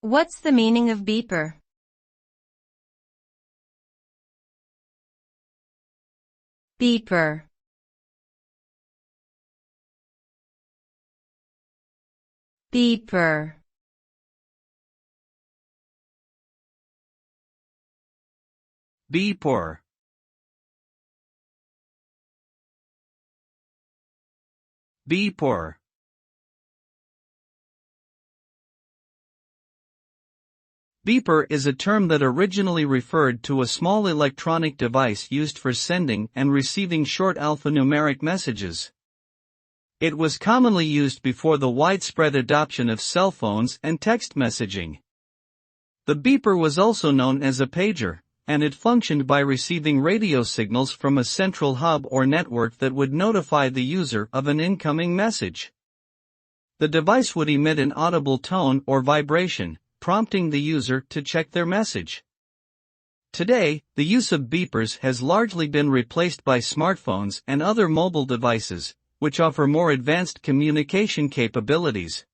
What's the meaning of beeper? Beeper. Beeper. Beeper. Beeper. Beeper is a term that originally referred to a small electronic device used for sending and receiving short alphanumeric messages. It was commonly used before the widespread adoption of cell phones and text messaging. The beeper was also known as a pager, and it functioned by receiving radio signals from a central hub or network that would notify the user of an incoming message. The device would emit an audible tone or vibration, prompting the user to check their message. Today, the use of beepers has largely been replaced by smartphones and other mobile devices, which offer more advanced communication capabilities.